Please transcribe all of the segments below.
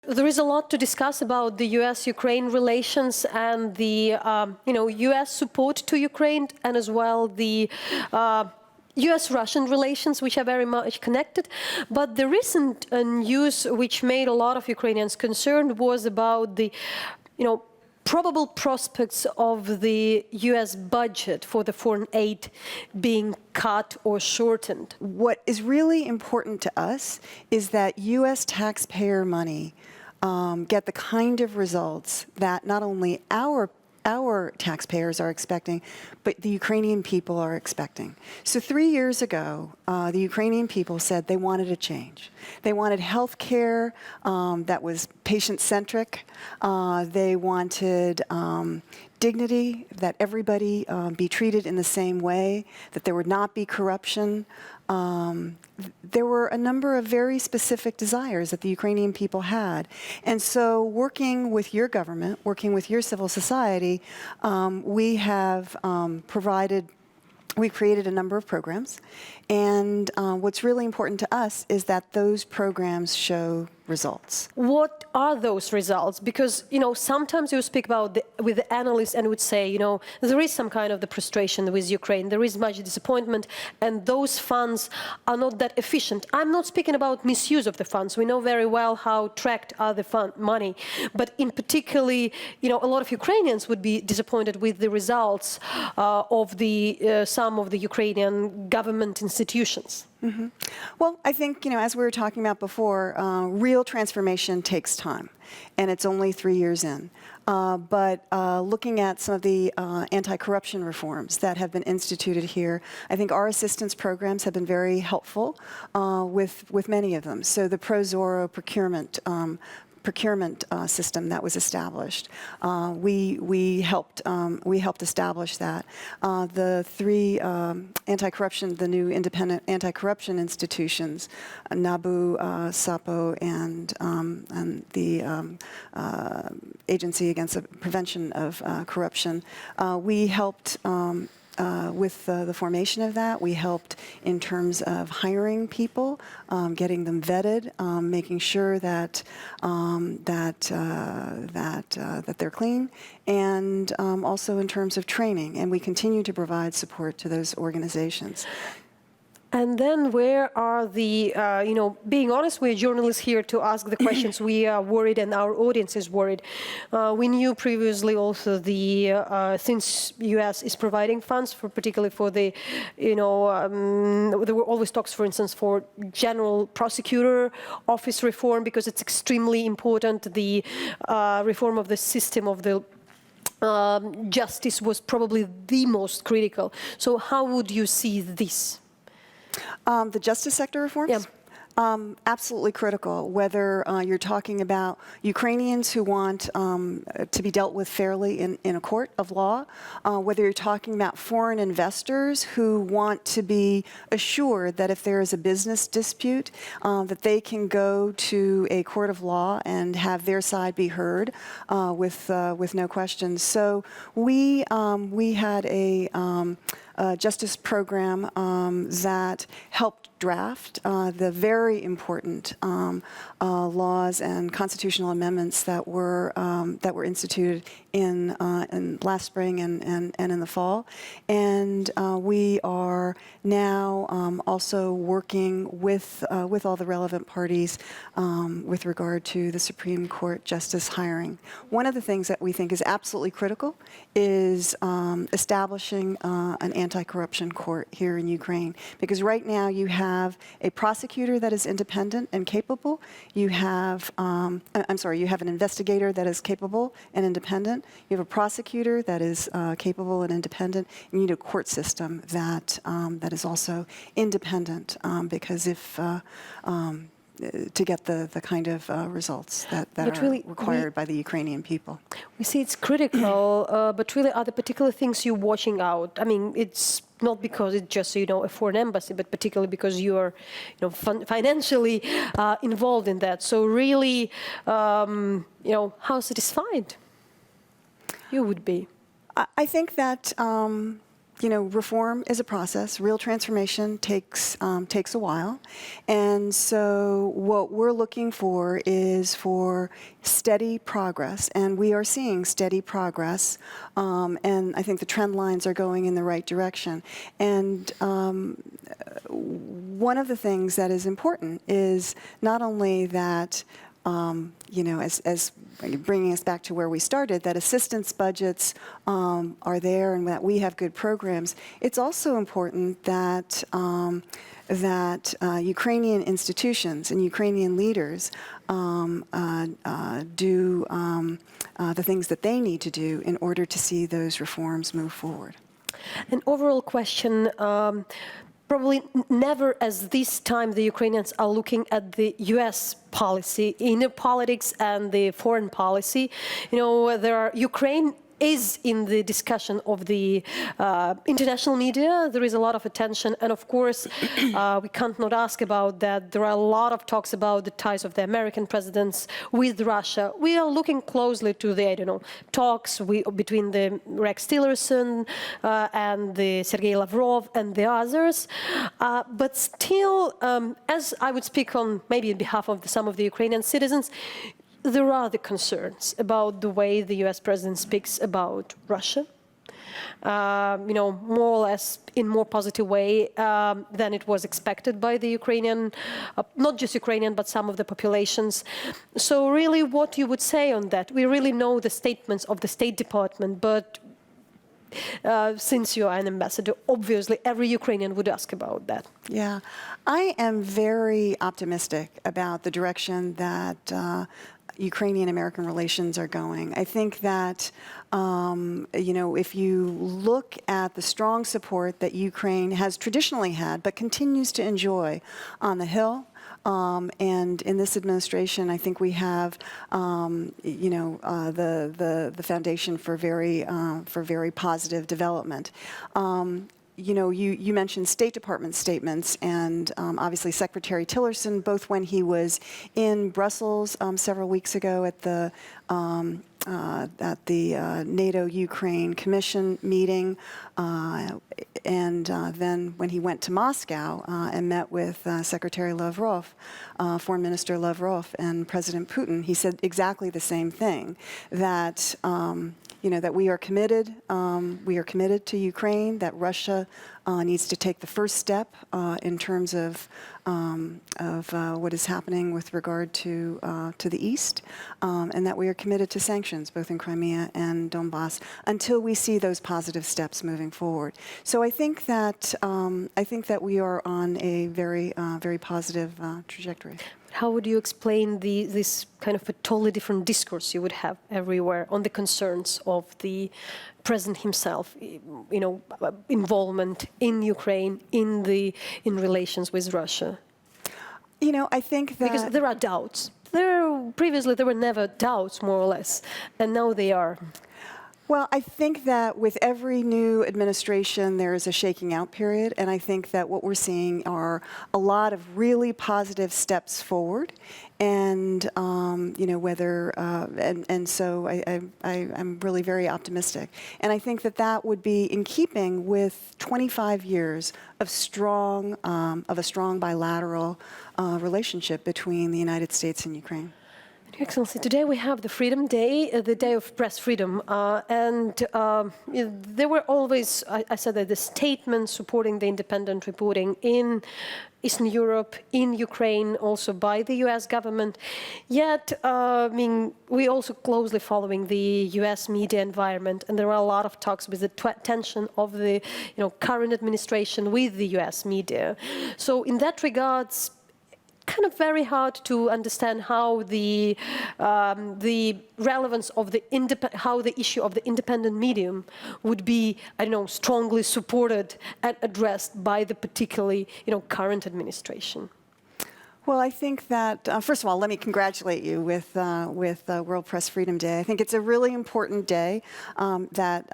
There is a lot to discuss about the U.S.-Ukraine relations and the, U.S. support to Ukraine, and as well the U.S.-Russian relations, which are very much connected. But the recent news, which made a lot of Ukrainians concerned, was about the, probable prospects of the U.S. budget for the foreign aid being cut or shortened. What is really important to us is that U.S. taxpayer money get the kind of results that not only our taxpayers are expecting, but the Ukrainian people are expecting. So 3 years ago, the Ukrainian people said they wanted a change. They wanted health care that was patient-centric. They wanted dignity, that everybody be treated in the same way, that there would not be corruption. There were a number of very specific desires that the Ukrainian people had. And so working with your government, working with your civil society, we have we've created a number of programs. And what's really important to us is that those programs show results. What are those results? Because, sometimes you speak about with the analysts and would say, there is some kind of the frustration with Ukraine, there is much disappointment, and those funds are not that efficient. I'm not speaking about misuse of the funds. We know very well how tracked are the money. But in particularly, a lot of Ukrainians would be disappointed with the results of some of the Ukrainian government institutions. Mm-hmm. Well, I think, as we were talking about before, real transformation takes time, and it's only 3 years in. But looking at some of the anti-corruption reforms that have been instituted here, I think our assistance programs have been very helpful with many of them. So the Prozoro procurement system that was established. We helped establish that. The three the new independent anti-corruption institutions, NABU, SAPO, and the Agency Against the Prevention of Corruption, we helped with the formation of that. We helped in terms of hiring people, getting them vetted, making sure that they're clean, and also in terms of training. And we continue to provide support to those organizations. And then where are the, being honest, we're journalists here to ask the questions. We are worried and our audience is worried. We knew previously also since U.S. is providing funds particularly for the, there were always talks, for instance, for general prosecutor office reform, because it's extremely important. The reform of the system of the justice was probably the most critical. So how would you see this? The justice sector reforms? Yeah. Absolutely critical, whether you're talking about Ukrainians who want to be dealt with fairly in a court of law, whether you're talking about foreign investors who want to be assured that if there is a business dispute, that they can go to a court of law and have their side be heard with no questions. So we had a justice program that helped draft the very important laws and constitutional amendments that were instituted in last spring and in the fall, and we are now also working with all the relevant parties with regard to the Supreme Court justice hiring. One of the things that we think is absolutely critical is establishing an anti-corruption court here in Ukraine, because right now you have a prosecutor that is independent and capable. You have, you have an investigator that is capable and independent. You have a prosecutor that is capable and independent. You need a court system that is also independent, because if to get the kind of results that are really required by the Ukrainian people. We see it's critical, but really are there particular things you're watching out? I mean, it's not because it's just, a foreign embassy, but particularly because you are, financially involved in that. So really, how satisfied you would be? I think that reform is a process. Real transformation takes a while. And so what we're looking for is for steady progress. And we are seeing steady progress. And I think the trend lines are going in the right direction. And one of the things that is important is not only that as bringing us back to where we started, that assistance budgets are there and that we have good programs. It's also important that Ukrainian institutions and Ukrainian leaders do the things that they need to do in order to see those reforms move forward. An overall question. Probably never as this time the Ukrainians are looking at the U.S. policy, inner politics and the foreign policy. Ukraine is in the discussion of the international media. There is a lot of attention, and of course, we can't not ask about that. There are a lot of talks about the ties of the American presidents with Russia. We are looking closely to the, talks between the Rex Tillerson and the Sergei Lavrov and the others. But still, as I would speak on maybe on behalf of some of the Ukrainian citizens, there are the concerns about the way the U.S. president speaks about Russia, more or less in more positive way than it was expected by the Ukrainian, not just Ukrainian, but some of the populations. So really what you would say on that? We really know the statements of the State Department, but since you are an ambassador, obviously every Ukrainian would ask about that. Yeah, I am very optimistic about the direction that Ukrainian-American relations are going. I think that, if you look at the strong support that Ukraine has traditionally had, but continues to enjoy on the Hill, and in this administration, I think we have, the foundation for very positive development. You mentioned State Department statements, and obviously Secretary Tillerson, both when he was in Brussels several weeks ago at the NATO-Ukraine Commission meeting, and then when he went to Moscow and met with Secretary Lavrov, Foreign Minister Lavrov, and President Putin, he said exactly the same thing, that that we are committed to Ukraine, that Russia needs to take the first step in terms of what is happening with regard to the East, and that we are committed to sanctions, both in Crimea and Donbass, until we see those positive steps moving forward. So I think that we are on a very positive trajectory. How would you explain this kind of a totally different discourse you would have everywhere on the concerns of the president himself, involvement in Ukraine, in relations with Russia? I think that because there are doubts. Previously there were never doubts, more or less, and now they are. Well, I think that with every new administration, there is a shaking out period, and I think that what we're seeing are a lot of really positive steps forward, and so I'm really very optimistic, and I think that would be in keeping with 25 years of a strong bilateral relationship between the United States and Ukraine. Excellency, today we have the Freedom Day, the Day of Press Freedom, and there were always, I said that the statements supporting the independent reporting in Eastern Europe, in Ukraine, also by the U.S. government. Yet, we also closely following the U.S. media environment, and there are a lot of talks with the tension of the current administration with the U.S. media. So in that regards, kind of very hard to understand how the relevance of how the issue of the independent medium would be, strongly supported and addressed by the particularly, current administration. Well, I think that, first of all, let me congratulate you with World Press Freedom Day. I think it's a really important day that,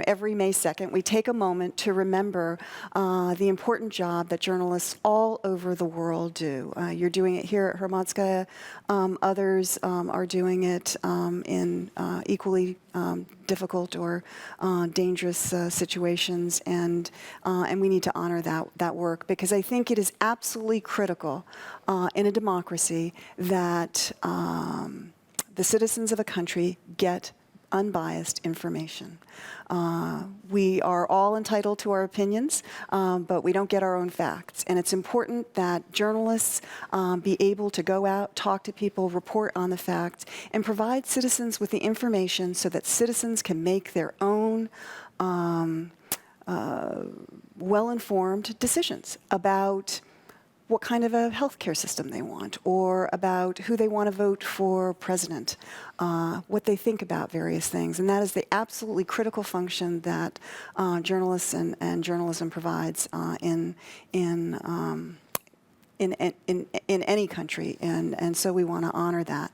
every May 2nd, we take a moment to remember the important job that journalists all over the world do. You're doing it here at Hromadske. Others are doing it in equally difficult or dangerous situations, and we need to honor that work, because I think it is absolutely critical in a democracy that the citizens of a country get unbiased information. We are all entitled to our opinions, but we don't get our own facts. And it's important that journalists be able to go out, talk to people, report on the facts, and provide citizens with the information so that citizens can make their own well-informed decisions about what kind of a healthcare system they want, or about who they want to vote for president, what they think about various things. And that is the absolutely critical function that journalists and journalism provides in any country. And so we want to honor that.